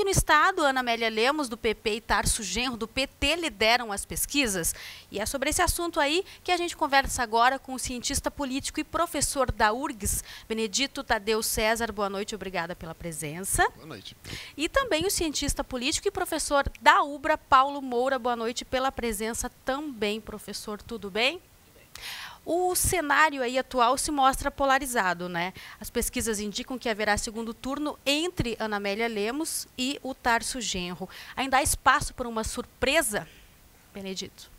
aqui no estado, Ana Amélia Lemos, do PP, e Tarso Genro, do PT, lideram as pesquisas. E é sobre esse assunto aí que a gente conversa agora com o cientista político e professor da URGS, Benedito Tadeu César. Boa noite, obrigada pela presença. Boa noite. E também o cientista político e professor da UBRA, Paulo Moura. Boa noite pela presença também, professor. Tudo bem? O cenário aí atual se mostra polarizado, né? As pesquisas indicam que haverá segundo turno entre Ana Amélia Lemos e o Tarso Genro. Ainda há espaço para uma surpresa, Benedito?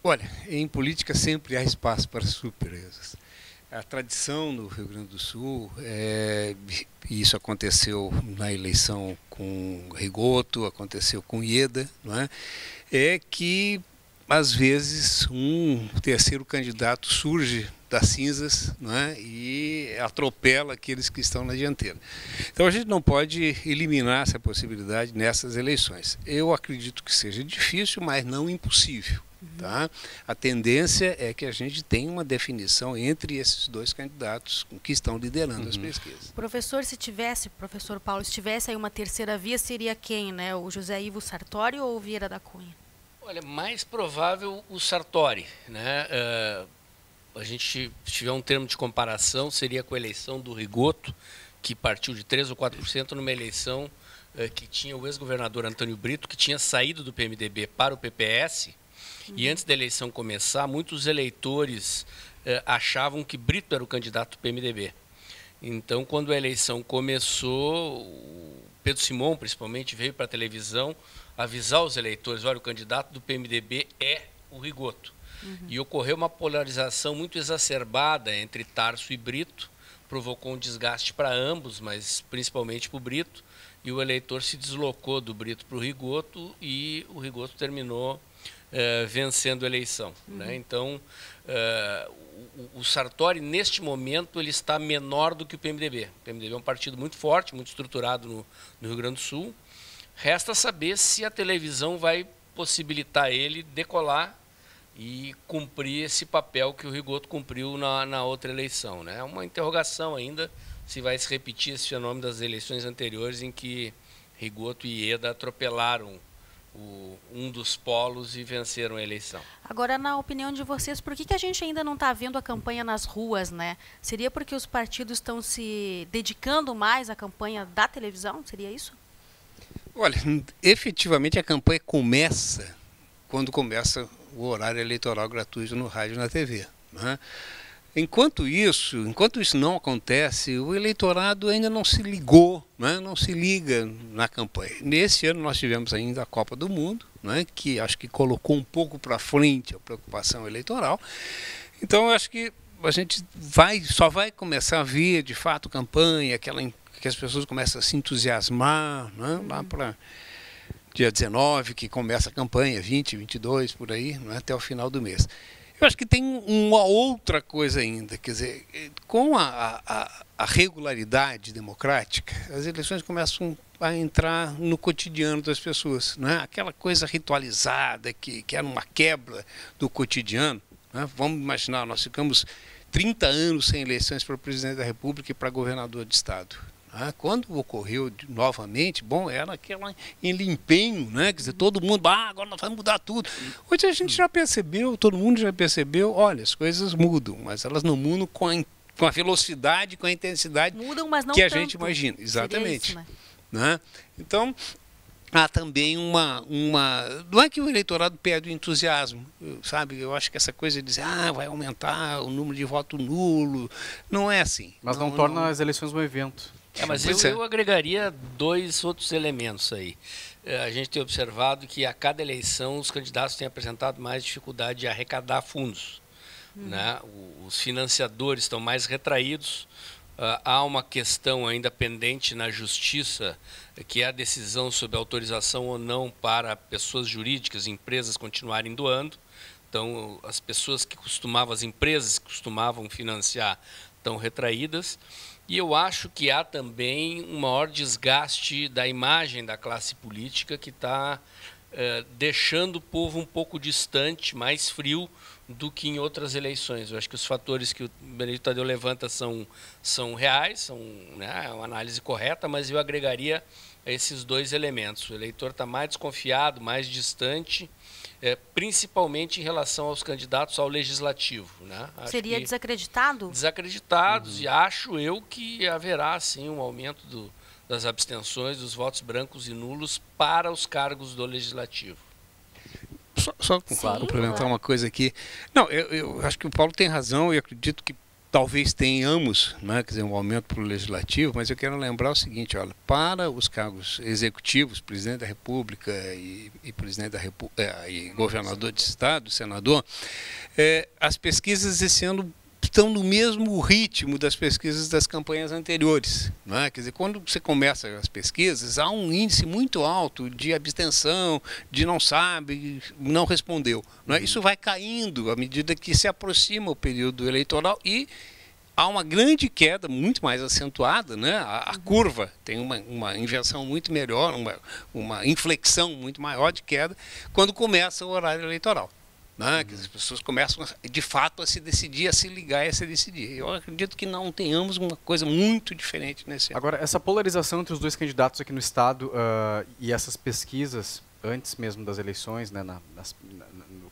Olha, em política sempre há espaço para surpresas. A tradição no Rio Grande do Sul, e isso aconteceu na eleição com Rigoto, aconteceu com Ieda, não é que às vezes um terceiro candidato surge das cinzas, não é? E atropela aqueles que estão na dianteira. Então a gente não pode eliminar essa possibilidade nessas eleições. Eu acredito que seja difícil, mas não impossível. Tá? A tendência é que a gente tenha uma definição entre esses dois candidatos que estão liderando as pesquisas. Professor, professor Paulo, se tivesse aí uma terceira via, seria quem, né? O José Ivo Sartori ou o Vieira da Cunha? Olha, mais provável o Sartori, né? A gente, se tiver um termo de comparação, seria com a eleição do Rigoto, que partiu de 3 ou 4% numa eleição que tinha o ex-governador Antônio Brito, que tinha saído do PMDB para o PPS, e antes da eleição começar, muitos eleitores achavam que Brito era o candidato do PMDB. Então, quando a eleição começou, o Pedro Simon, principalmente, veio para a televisão avisar os eleitores, olha, o candidato do PMDB é o Rigoto. E ocorreu uma polarização muito exacerbada entre Tarso e Brito, provocou um desgaste para ambos, mas principalmente para o Brito, e o eleitor se deslocou do Brito para o Rigoto, e o Rigoto terminou vencendo a eleição. Né? Então, o Sartori, neste momento, ele está menor do que o PMDB. O PMDB é um partido muito forte, muito estruturado no Rio Grande do Sul. Resta saber se a televisão vai possibilitar ele decolar e cumprir esse papel que o Rigoto cumpriu na outra eleição. Né? É uma interrogação ainda se vai se repetir esse fenômeno das eleições anteriores em que Rigoto e Ieda atropelaram um dos polos e venceram a eleição. Agora, na opinião de vocês, por que a gente ainda não está vendo a campanha nas ruas, né? Seria porque os partidos estão se dedicando mais à campanha da televisão? Seria isso? Olha, efetivamente a campanha começa quando começa o horário eleitoral gratuito no rádio e na TV. Né? Enquanto isso não acontece, o eleitorado ainda não se ligou, né? Não se liga na campanha. Nesse ano nós tivemos ainda a Copa do Mundo, né? Que acho que colocou um pouco para frente a preocupação eleitoral. Então eu acho que a gente só vai começar a ver de fato campanha, que as pessoas começam a se entusiasmar, né? Lá para dia 19, que começa a campanha, 20, 22, por aí, né? Até o final do mês. Eu acho que tem uma outra coisa ainda, quer dizer, com a regularidade democrática, as eleições começam a entrar no cotidiano das pessoas, né? Aquela coisa ritualizada que era uma quebra do cotidiano, né? Vamos imaginar, nós ficamos 30 anos sem eleições para presidente da República e para governador de estado. Quando ocorreu novamente, bom, era aquele empenho, né? Quer dizer, todo mundo, agora nós vamos mudar tudo. Hoje a gente já percebeu, todo mundo já percebeu, olha, as coisas mudam, mas elas não mudam com a velocidade, com a intensidade mudam, mas não que a tanto. gente imagina. Exatamente. Isso, né? Então, há também não é que o eleitorado perde o entusiasmo, sabe? Eu acho que essa coisa de dizer, vai aumentar o número de voto nulo, não é assim. Mas não torna as eleições um evento. Mas eu agregaria 2 outros elementos aí. A gente tem observado que a cada eleição os candidatos têm apresentado mais dificuldade de arrecadar fundos. Né? Os financiadores estão mais retraídos. Há uma questão ainda pendente na Justiça, que é a decisão sobre autorização ou não para pessoas jurídicas, empresas continuarem doando. Então, as empresas que costumavam financiar estão retraídas. E eu acho que há também um maior desgaste da imagem da classe política que está deixando o povo um pouco distante, mais frio do que em outras eleições. Eu acho que os fatores que o Benedito Tadeu levanta são reais, né, é uma análise correta, mas eu agregaria a esses dois elementos. O eleitor está mais desconfiado, mais distante, principalmente em relação aos candidatos ao legislativo, né? Seria desacreditado? Desacreditados, e acho eu que haverá sim um aumento das abstenções, dos votos brancos e nulos para os cargos do legislativo. Só complementar uma coisa aqui. Não, eu acho que o Paulo tem razão, e acredito que talvez tenhamos, né, quer dizer, um aumento para o legislativo, mas eu quero lembrar o seguinte, olha, para os cargos executivos, presidente da República e presidente da e governador de estado, senador, as pesquisas esse ano estão no mesmo ritmo das pesquisas das campanhas anteriores, né? Quer dizer, quando você começa as pesquisas, há um índice muito alto de abstenção, de não sabe, não respondeu, né? Isso vai caindo à medida que se aproxima o período eleitoral e há uma grande queda, muito mais acentuada, né? A curva tem uma inversão muito melhor, uma inflexão muito maior de queda quando começa o horário eleitoral. Né? Que as pessoas começam, de fato, a se decidir, a se ligar e a se decidir. Eu acredito que não tenhamos uma coisa muito diferente nesse ano. Agora, essa polarização entre os dois candidatos aqui no Estado e essas pesquisas, antes mesmo das eleições, né,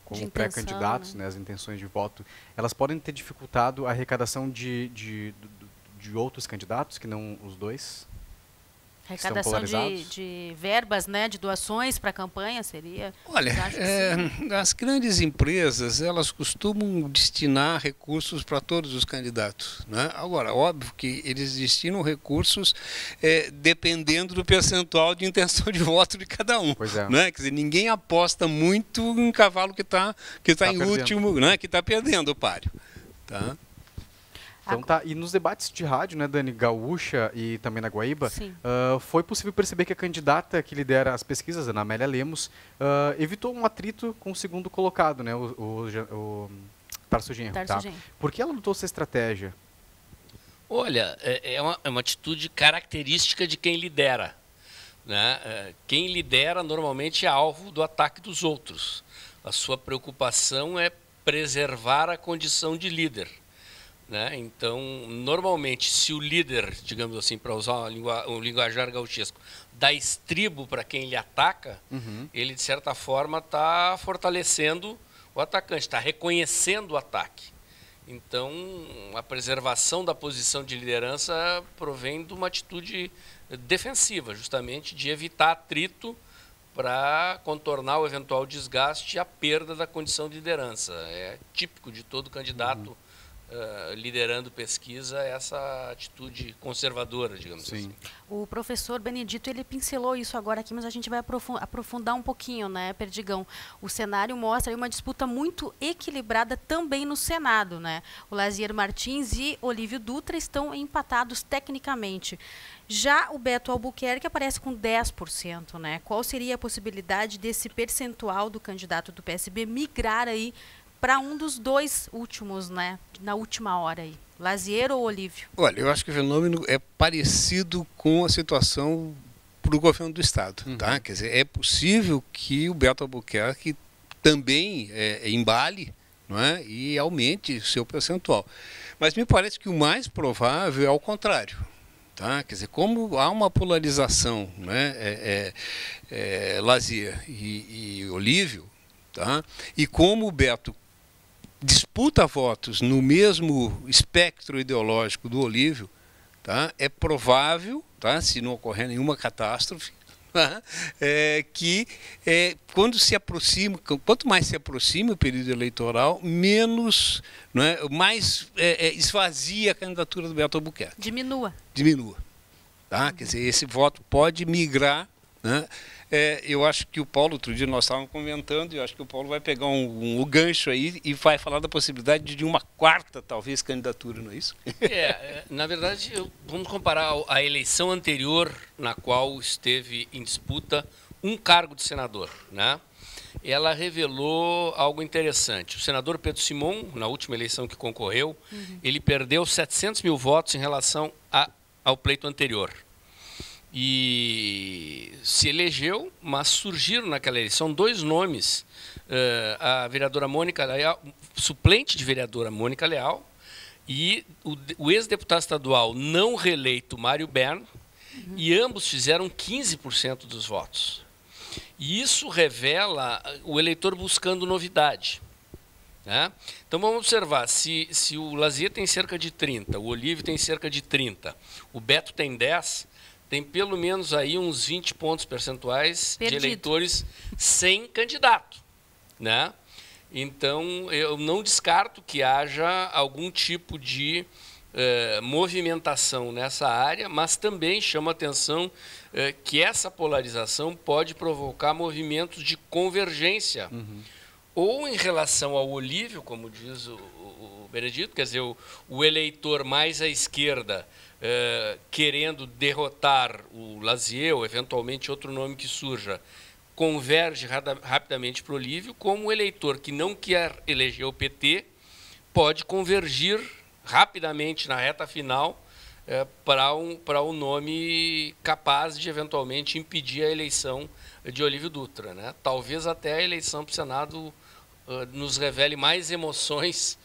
como pré-candidatos, né, as intenções de voto, elas podem ter dificultado a arrecadação de outros candidatos, que não os dois? Arrecadação de verbas, né, de doações para a campanha seria? Olha, as grandes empresas, elas costumam destinar recursos para todos os candidatos, né? Agora, óbvio que eles destinam recursos dependendo do percentual de intenção de voto de cada um. Pois é. Né? Quer dizer, ninguém aposta muito em cavalo que tá em último, né? Que está perdendo o páreo. Tá? Então tá, e nos debates de rádio, né, Dani, Gaúcha e também na Guaíba, foi possível perceber que a candidata que lidera as pesquisas, Ana Amélia Lemos, evitou um atrito com o segundo colocado, né, o Tarso Genro. Tá? Por que ela adotou essa estratégia? Olha, é uma atitude característica de quem lidera. Né? Quem lidera normalmente é alvo do ataque dos outros. A sua preocupação é preservar a condição de líder. Né? Então, normalmente, se o líder, digamos assim, para usar um linguajar gauchesco, dá estribo para quem lhe ataca, ele, de certa forma, está fortalecendo o atacante, está reconhecendo o ataque. Então, a preservação da posição de liderança provém de uma atitude defensiva, justamente de evitar atrito para contornar o eventual desgaste e a perda da condição de liderança. É típico de todo candidato liderando pesquisa, essa atitude conservadora, digamos assim. O professor Benedito, ele pincelou isso agora aqui, mas a gente vai aprofundar um pouquinho, né, Perdigão? O cenário mostra aí uma disputa muito equilibrada também no Senado, né? O Lazier Martins e Olívio Dutra estão empatados tecnicamente. Já o Beto Albuquerque aparece com 10%, né? Qual seria a possibilidade desse percentual do candidato do PSB migrar aí para um dos dois últimos, né, na última hora aí, Lazier ou Olívio? Olha, eu acho que o fenômeno é parecido com a situação para o governo do Estado. Tá? Quer dizer, é possível que o Beto Albuquerque também embale, não é, e aumente seu percentual. Mas me parece que o mais provável é ao contrário. Tá? Quer dizer, como há uma polarização, né, Lazier e Olívio, tá? E como o Beto disputa votos no mesmo espectro ideológico do Olívio, tá? É provável, tá? Se não ocorrer nenhuma catástrofe, tá? Que quando se aproxima, quanto mais se aproxima o período eleitoral, menos, né, mais esvazia a candidatura do Beto Albuquerque. Diminua. Tá? Quer dizer, esse voto pode migrar, né? Eu acho que o Paulo, outro dia nós estávamos comentando, e eu acho que o Paulo vai pegar o gancho aí e vai falar da possibilidade de uma quarta, talvez, candidatura, não é isso? Na verdade, vamos comparar a eleição anterior, na qual esteve em disputa um cargo de senador, né? Ela revelou algo interessante. O senador Pedro Simon, na última eleição que concorreu, ele perdeu 700 mil votos em relação ao pleito anterior. E se elegeu, mas surgiram naquela eleição dois nomes, a vereadora Mônica Leal, suplente de vereadora Mônica Leal, e o ex-deputado estadual não reeleito Mário Bern, e ambos fizeram 15% dos votos. E isso revela o eleitor buscando novidade. Né? Então vamos observar, se o Lazier tem cerca de 30, o Olívio tem cerca de 30, o Beto tem 10, tem pelo menos aí uns 20 pontos percentuais de eleitores sem candidato. Né? Então, eu não descarto que haja algum tipo de movimentação nessa área, mas também chama atenção que essa polarização pode provocar movimentos de convergência, ou em relação ao Olívio, como diz o Benedito, quer dizer, o eleitor mais à esquerda querendo derrotar o Lazier, ou eventualmente outro nome que surja, converge rapidamente para o Olívio, como o eleitor que não quer eleger o PT pode convergir rapidamente na reta final para um nome capaz de eventualmente impedir a eleição de Olívio Dutra. Né? Talvez até a eleição para o Senado nos revele mais emoções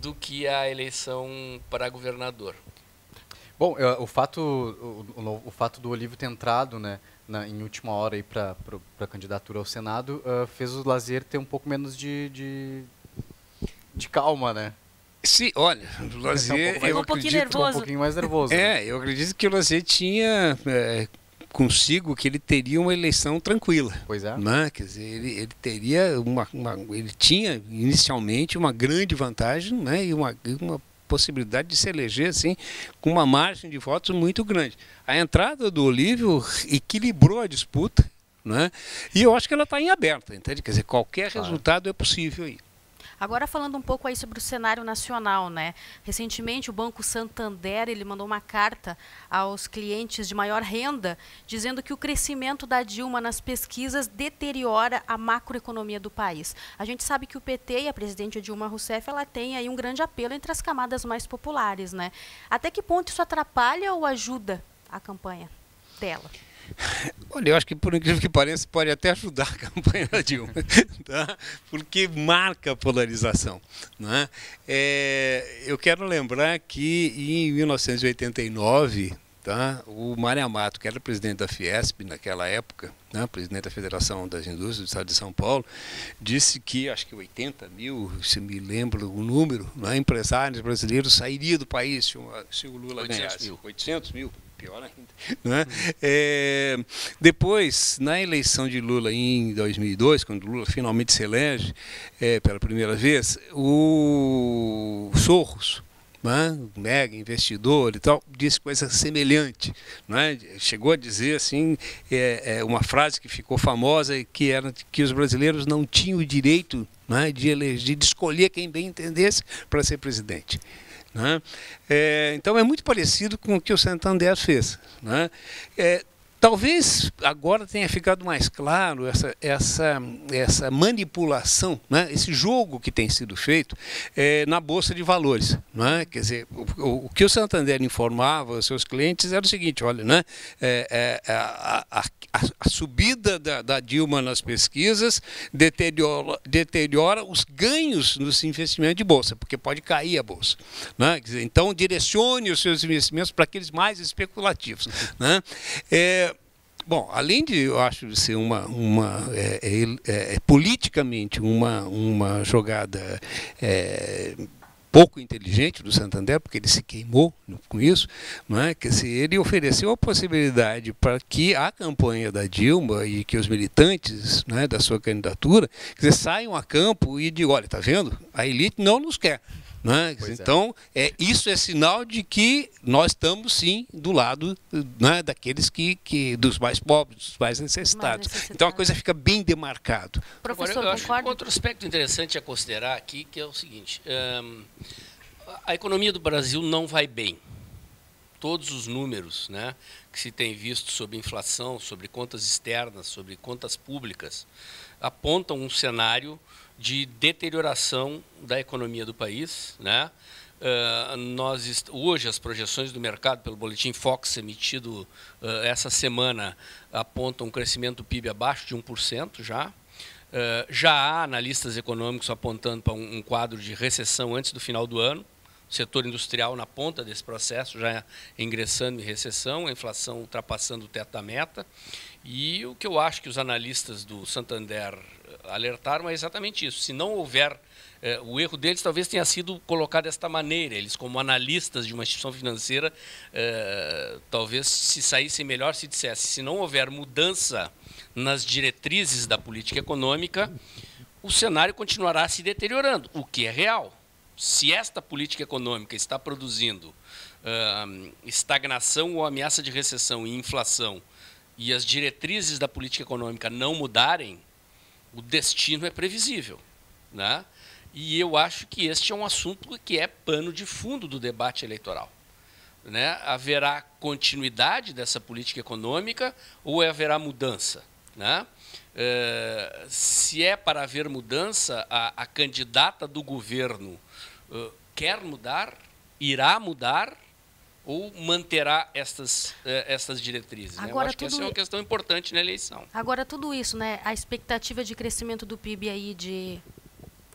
do que a eleição para governador. Bom, o fato do Olívio ter entrado, né, em última hora para a candidatura ao Senado fez o Lazier ter um pouco menos de calma, né? Sim, olha, o Lazier ficou um pouquinho mais nervoso. Eu acredito que o Lazier tinha consigo que ele teria uma eleição tranquila. Pois é. Né? Quer dizer, ele teria ele tinha inicialmente uma grande vantagem, né, e uma possibilidade de se eleger assim, com uma margem de votos muito grande. A entrada do Olívio equilibrou a disputa, né? E eu acho que ela está em aberto, entende? Quer dizer, qualquer resultado é possível aí. Agora falando um pouco aí sobre o cenário nacional, né? Recentemente o Banco Santander, ele mandou uma carta aos clientes de maior renda, dizendo que o crescimento da Dilma nas pesquisas deteriora a macroeconomia do país. A gente sabe que o PT e a presidente Dilma Rousseff, ela tem aí um grande apelo entre as camadas mais populares, né? Até que ponto isso atrapalha ou ajuda a campanha dela? Olha, eu acho que, por incrível que pareça, pode até ajudar a campanha da Dilma, tá? Porque marca a polarização. Né? Eu quero lembrar que em 1989, tá, o Mário Amato, que era presidente da Fiesp naquela época, né, presidente da Federação das Indústrias do Estado de São Paulo, disse que, acho que 80 mil, se me lembro o número, né, empresários brasileiros sairiam do país se o Lula ganhasse. 800 mil. Pior ainda. Né? Depois, na eleição de Lula em 2002, quando Lula finalmente se elege pela primeira vez, o Soros, né, mega investidor e tal, disse coisa semelhante. Né? Chegou a dizer assim, uma frase que ficou famosa, que era que os brasileiros não tinham o direito, né, de eleger, de escolher quem bem entendesse para ser presidente. Né? Então é muito parecido com o que o Santander fez. Né? Talvez agora tenha ficado mais claro essa manipulação, né? Esse jogo que tem sido feito na Bolsa de Valores. Né? Quer dizer, o que o Santander informava aos seus clientes era o seguinte, olha, né? A subida da Dilma nas pesquisas deteriora os ganhos nos investimentos de Bolsa, porque pode cair a Bolsa. Né? Quer dizer, então direcione os seus investimentos para aqueles mais especulativos. Né? Bom, além de, eu acho, de ser politicamente uma jogada pouco inteligente do Santander, porque ele se queimou com isso, não é? Que se ele ofereceu a possibilidade para que a campanha da Dilma e que os militantes, né, da sua candidatura, quer dizer, saiam a campo e digam, olha, está vendo? A elite não nos quer. Né? Então, isso é sinal de que nós estamos, sim, do lado, né, daqueles dos mais pobres, dos mais necessitados. Então, a coisa fica bem demarcado. Professor, eu acho que outro aspecto interessante a considerar aqui, que é o seguinte, a economia do Brasil não vai bem. Todos os números, né, que se tem visto sobre inflação, sobre contas externas, sobre contas públicas, apontam um cenário de deterioração da economia do país. Né? Hoje, as projeções do mercado pelo Boletim Fox, emitido essa semana, apontam um crescimento do PIB abaixo de 1% já. Já há analistas econômicos apontando para um quadro de recessão antes do final do ano. Ou setor industrial na ponta desse processo, já ingressando em recessão, a inflação ultrapassando o teto da meta. E o que eu acho que os analistas do Santander alertaram é exatamente isso. Se não houver... o erro deles talvez tenha sido colocado desta maneira. Eles, como analistas de uma instituição financeira, talvez se saíssem melhor se dissesse: se não houver mudança nas diretrizes da política econômica, o cenário continuará se deteriorando, o que é real. Se esta política econômica está produzindo estagnação ou ameaça de recessão e inflação, e as diretrizes da política econômica não mudarem, o destino é previsível, né? E eu acho que este é um assunto que é pano de fundo do debate eleitoral, né? Haverá continuidade dessa política econômica ou haverá mudança, né? Se é para haver mudança, a candidata do governo quer mudar, irá mudar ou manterá estas diretrizes? Agora, né? Eu acho que essa é uma questão importante na eleição. Agora, tudo isso, né? A expectativa de crescimento do PIB aí de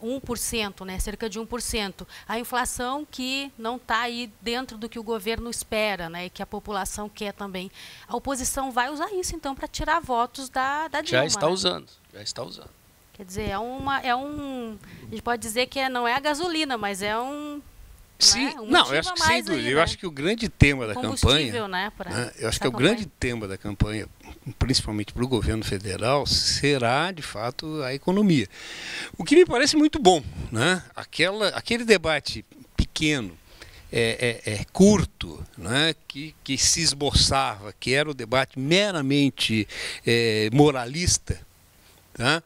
1%, né, cerca de 1%. A inflação que não está aí dentro do que o governo espera, né, e que a população quer também. A oposição vai usar isso, então, para tirar votos da Dilma. Já está né? usando, já está usando. Quer dizer, a gente pode dizer que não é a gasolina, mas é um... Sim, né? não, eu acho que sem dúvida. Eu acho que o grande tema da campanha, né, eu acho que o grande tema da campanha, principalmente para o governo federal, será de fato a economia. O que me parece muito bom, né? Aquele debate pequeno, curto, né? que se esboçava, que era o debate meramente moralista, tá?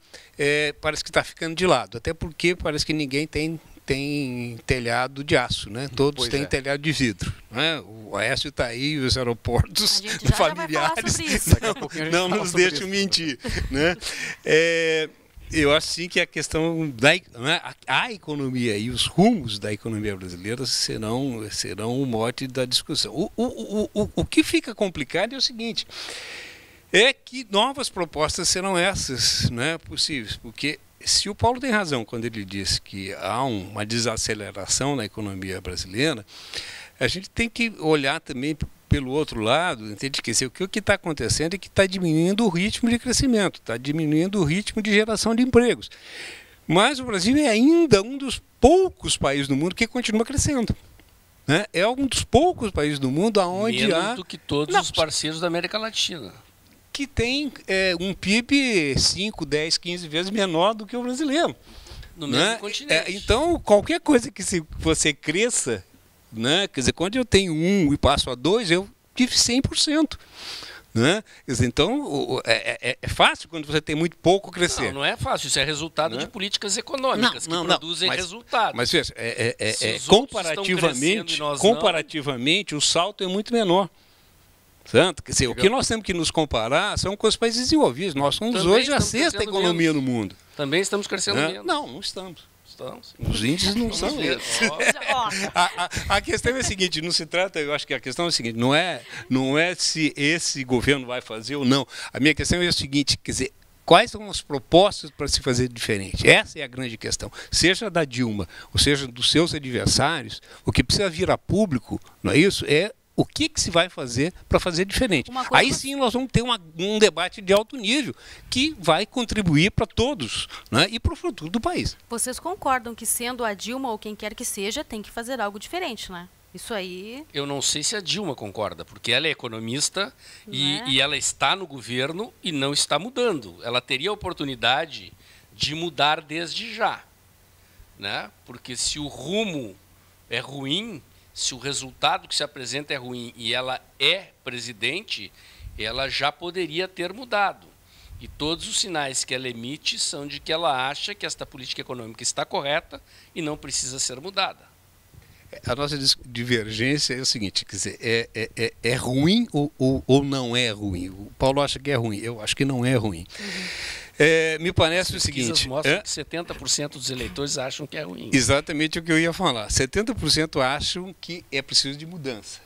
Parece que está ficando de lado, até porque parece que ninguém tem telhado de aço, né? Todos têm telhado de vidro, né? O Aécio está aí, os aeroportos familiares não nos deixam mentir, né? Eu acho sim que a questão a economia e os rumos da economia brasileira serão o mote da discussão. O que fica complicado é o seguinte: é que novas propostas serão essas, né, possíveis, porque se o Paulo tem razão quando ele diz que há uma desaceleração na economia brasileira, a gente tem que olhar também pelo outro lado, entende? Que o que está acontecendo é que está diminuindo o ritmo de crescimento, está diminuindo o ritmo de geração de empregos. Mas o Brasil é ainda um dos poucos países do mundo que continua crescendo. Né? É um dos poucos países do mundo onde menos do que todos os parceiros da América Latina, que tem um PIB 5, 10, 15 vezes menor do que o brasileiro. No mesmo continente. Então, qualquer coisa que você cresça, né? Quer dizer, quando eu tenho 1 e passo a 2, eu tive 100%. Né? Quer dizer, então, é fácil quando você tem muito pouco crescer. Não é fácil, isso é resultado de políticas econômicas que produzem resultados. Mas veja, comparativamente, o salto é muito menor. Certo? Quer dizer, o que nós temos que nos comparar são com os países desenvolvidos. Nós somos hoje a 6ª economia no mundo. Também estamos crescendo menos. Não estamos. Estamos. Os índices não são esses. A questão é a seguinte, não se trata, eu acho que a questão é a seguinte, não é se esse governo vai fazer ou não. A minha questão é a seguinte, quer dizer, quais são as propostas para se fazer diferente? Essa é a grande questão. Seja da Dilma, ou seja dos seus adversários, o que precisa vir a público, não é isso? O que se vai fazer para fazer diferente. Aí sim nós vamos ter um debate de alto nível que vai contribuir para todos, né, e para o futuro do país. Vocês concordam que, sendo a Dilma ou quem quer que seja, tem que fazer algo diferente, né? Isso aí... Eu não sei se a Dilma concorda, porque ela é economista e ela está no governo e não está mudando. Ela teria a oportunidade de mudar desde já, né? Porque se o rumo é ruim, se o resultado que se apresenta é ruim e ela é presidente, ela já poderia ter mudado. E todos os sinais que ela emite são de que ela acha que esta política econômica está correta e não precisa ser mudada. A nossa divergência é o seguinte, quer dizer, é ruim ou não é ruim? O Paulo acha que é ruim, eu acho que não é ruim. Me parece o seguinte... mostram que 70% dos eleitores acham que é ruim. Exatamente o que eu ia falar. 70% acham que é preciso de mudança.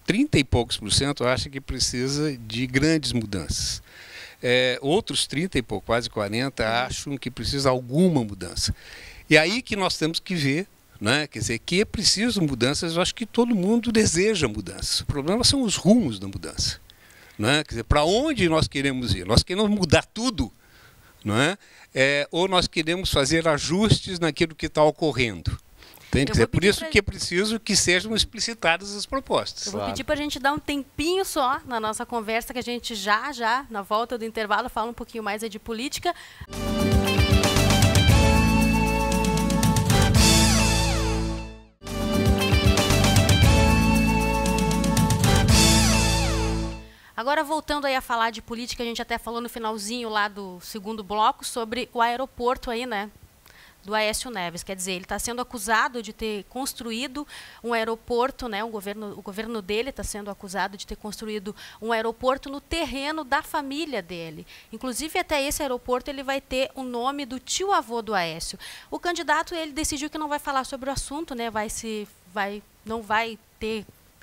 30 e poucos por cento acham que precisa de grandes mudanças. Outros 30 e pouco, quase 40, acham que precisa de alguma mudança. E aí que nós temos que ver, né? Quer dizer, que é preciso mudanças, eu acho que todo mundo deseja mudanças. O problema são os rumos da mudança. Né? Quer dizer, para onde nós queremos ir? Nós queremos mudar tudo, não é? Ou nós queremos fazer ajustes naquilo que está ocorrendo. Quer dizer, por isso que é preciso que sejam explicitadas as propostas. Eu vou pedir para a gente dar um tempinho só na nossa conversa, que a gente já, na volta do intervalo, fala um pouquinho mais de política. Agora, voltando aí a falar de política, a gente até falou no finalzinho lá do segundo bloco sobre o aeroporto aí, né, do Aécio Neves. Quer dizer, ele está sendo acusado de ter construído um aeroporto, né, o governo dele está sendo acusado de ter construído um aeroporto no terreno da família dele. Inclusive, até esse aeroporto ele vai ter o nome do tio-avô do Aécio. O candidato, ele decidiu que não vai falar sobre o assunto, né, não vai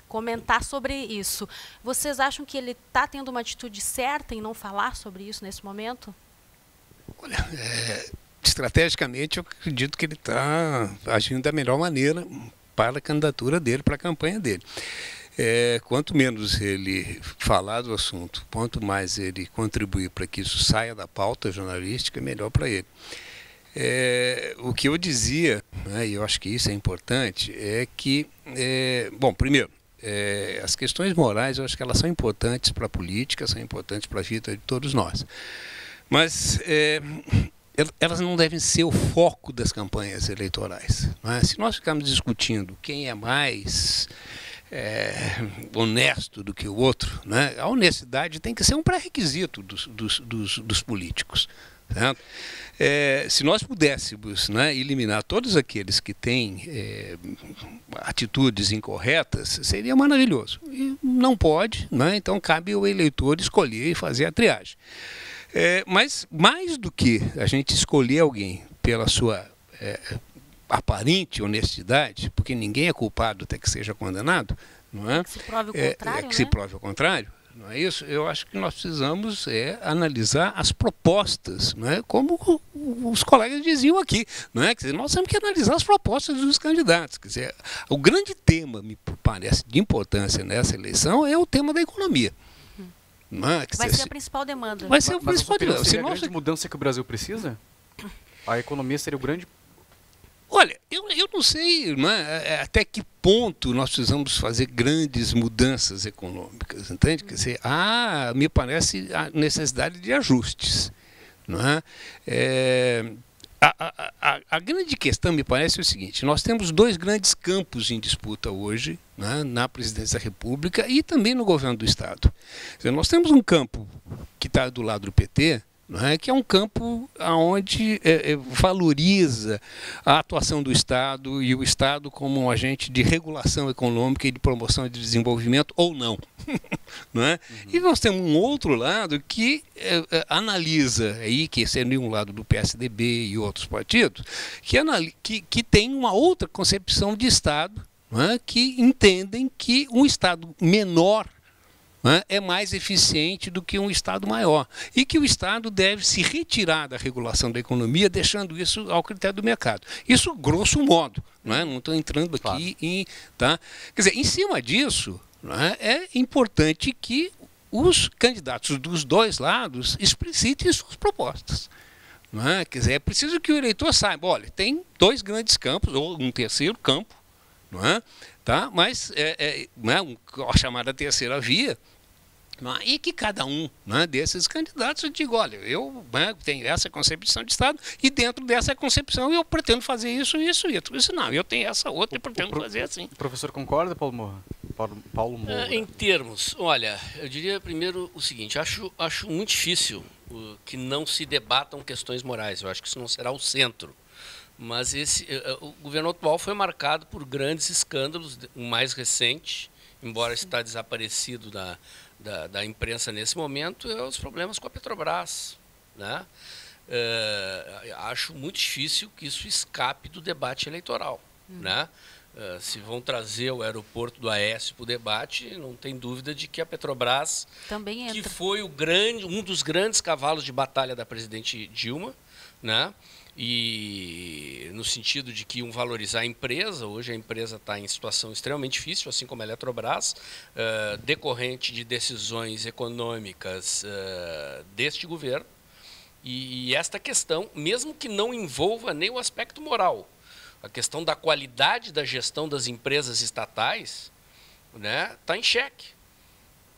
comentar sobre isso. Vocês acham que ele está tendo uma atitude certa em não falar sobre isso nesse momento? Olha, estrategicamente, eu acredito que ele está agindo da melhor maneira para a candidatura dele, para a campanha dele. Quanto menos ele falar do assunto, quanto mais ele contribuir para que isso saia da pauta jornalística, melhor para ele. O que eu dizia, né, e eu acho que isso é importante, é que, bom, primeiro, as questões morais, eu acho que elas são importantes para a política, são importantes para a vida de todos nós. Mas elas não devem ser o foco das campanhas eleitorais. Não é? Se nós ficarmos discutindo quem é mais honesto do que o outro, né, a honestidade tem que ser um pré-requisito dos políticos. Certo? Se nós pudéssemos, né, eliminar todos aqueles que têm atitudes incorretas, seria maravilhoso. E não pode, né, então cabe ao eleitor escolher e fazer a triagem. Mas mais do que a gente escolher alguém pela sua aparente honestidade, porque ninguém é culpado até que seja condenado, não é? Que se prove o contrário, se prove o contrário. Não é isso? Eu acho que nós precisamos analisar as propostas, não é? Como os colegas diziam aqui, não é? Quer dizer, nós temos que analisar as propostas dos candidatos. Quer dizer, o grande tema, me parece, de importância nessa eleição é o tema da economia. Não é? Vai ser a principal demanda. Vai ser a principal demanda. Seria a grande mudança que o Brasil precisa? A economia seria o grande... Olha, eu não sei, né, até que ponto nós precisamos fazer grandes mudanças econômicas, entende? Quer dizer, me parece a necessidade de ajustes. Não é? A grande questão, me parece, é o seguinte: nós temos dois grandes campos em disputa hoje, né, na presidência da República e também no governo do Estado. Quer dizer, nós temos um campo que está do lado do PT, não é? Que é um campo onde valoriza a atuação do Estado e o Estado como um agente de regulação econômica e de promoção de desenvolvimento, ou não. Não é? E nós temos um outro lado que analisa, aí, que seria um lado do PSDB e outros partidos, que tem uma outra concepção de Estado, não é? Que entendem que um Estado menor é mais eficiente do que um Estado maior. E que o Estado deve se retirar da regulação da economia, deixando isso ao critério do mercado. Isso, grosso modo. Não estou entrando aqui em... Tá? Quer dizer, em cima disso, é importante que os candidatos dos dois lados explicitem suas propostas. Quer dizer, é preciso que o eleitor saiba, olha, tem dois grandes campos, ou um terceiro campo, tá? Mas a chamada terceira via, e que cada um desses candidatos diga, olha, eu tenho essa concepção de Estado e dentro dessa concepção eu pretendo fazer isso. Isso não, eu tenho essa outra e pretendo fazer assim. O professor concorda, Paulo Moura? Paulo Moura. Em termos, olha, eu diria primeiro o seguinte: acho muito difícil que não se debatam questões morais. Eu acho que isso não será o centro. Mas o governo atual foi marcado por grandes escândalos, o mais recente, embora está desaparecido da imprensa nesse momento, é os problemas com a Petrobras. Né? Acho muito difícil que isso escape do debate eleitoral. Né? Se vão trazer o aeroporto do Aécio para o debate, não tem dúvida de que a Petrobras, também entra, que foi um dos grandes cavalos de batalha da presidente Dilma, né? e no sentido de que iam valorizar a empresa. Hoje a empresa está em situação extremamente difícil, assim como a Eletrobras, decorrente de decisões econômicas deste governo. E esta questão, mesmo que não envolva nem o aspecto moral, a questão da qualidade da gestão das empresas estatais, né, está em xeque.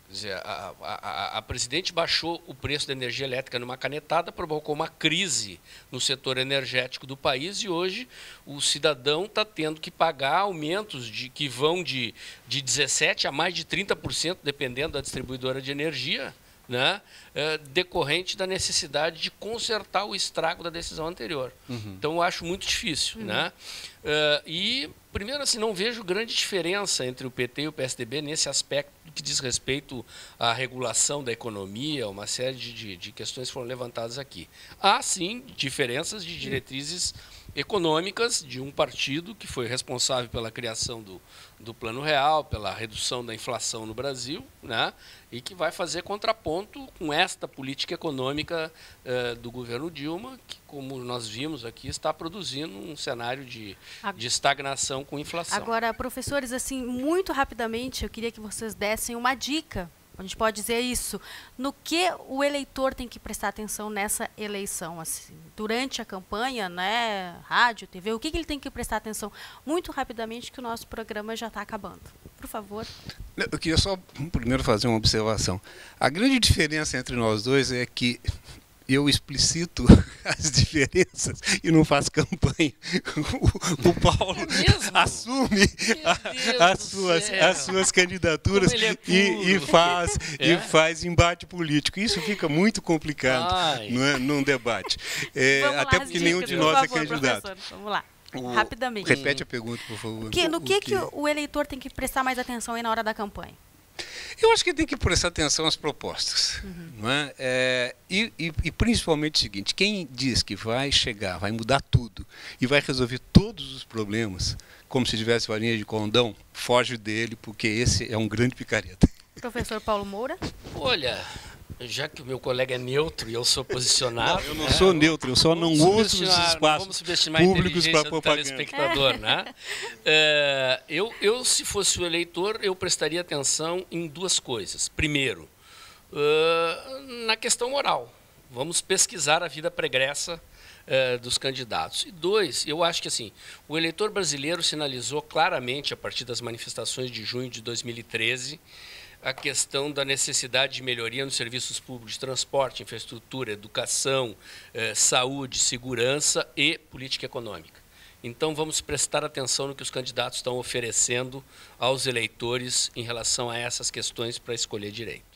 Quer dizer, a presidente baixou o preço da energia elétrica numa canetada, provocou uma crise no setor energético do país, e hoje o cidadão está tendo que pagar aumentos que vão de 17% a mais de 30%, dependendo da distribuidora de energia, né, decorrente da necessidade de consertar o estrago da decisão anterior. Então, eu acho muito difícil. Né? E, primeiro, assim, não vejo grande diferença entre o PT e o PSDB nesse aspecto que diz respeito à regulação da economia, uma série de questões foram levantadas aqui. Há, sim, diferenças de diretrizes econômicas de um partido que foi responsável pela criação do Plano Real, pela redução da inflação no Brasil, né, e que vai fazer contraponto com esta política econômica do governo Dilma, que, como nós vimos aqui, está produzindo um cenário de estagnação com inflação. Agora, professores, assim, muito rapidamente, eu queria que vocês dessem uma dica, a gente pode dizer isso, no que o eleitor tem que prestar atenção nessa eleição, assim, durante a campanha, né, rádio, TV, o que ele tem que prestar atenção muito rapidamente, que o nosso programa já está acabando. Por favor. Eu queria só primeiro fazer uma observação. A grande diferença entre nós dois é que eu explicito as diferenças e não faço campanha. O Paulo assume as suas candidaturas e faz embate político. Isso fica muito complicado, não é, num debate. Até porque nenhum de nós é candidato. Professor, vamos lá. Rapidamente. Repete a pergunta, por favor. No que o eleitor tem que prestar mais atenção aí na hora da campanha? Eu acho que tem que prestar atenção às propostas. Não é? E principalmente o seguinte, quem diz que vai chegar, vai mudar tudo e vai resolver todos os problemas, como se tivesse varinha de condão, foge dele, porque esse é um grande picareta. Professor Paulo Moura? Olha, já que o meu colega é neutro e eu sou posicionado... Não, eu não sou neutro, eu só não uso os espaços públicos para propaganda. Telespectador, né? Eu, se fosse o eleitor, eu prestaria atenção em duas coisas. Primeiro, na questão moral. Vamos pesquisar a vida pregressa dos candidatos. E dois, eu acho que assim, o eleitor brasileiro sinalizou claramente, a partir das manifestações de junho de 2013, a questão da necessidade de melhoria nos serviços públicos de transporte, infraestrutura, educação, saúde, segurança e política econômica. Então, vamos prestar atenção no que os candidatos estão oferecendo aos eleitores em relação a essas questões para escolher direito.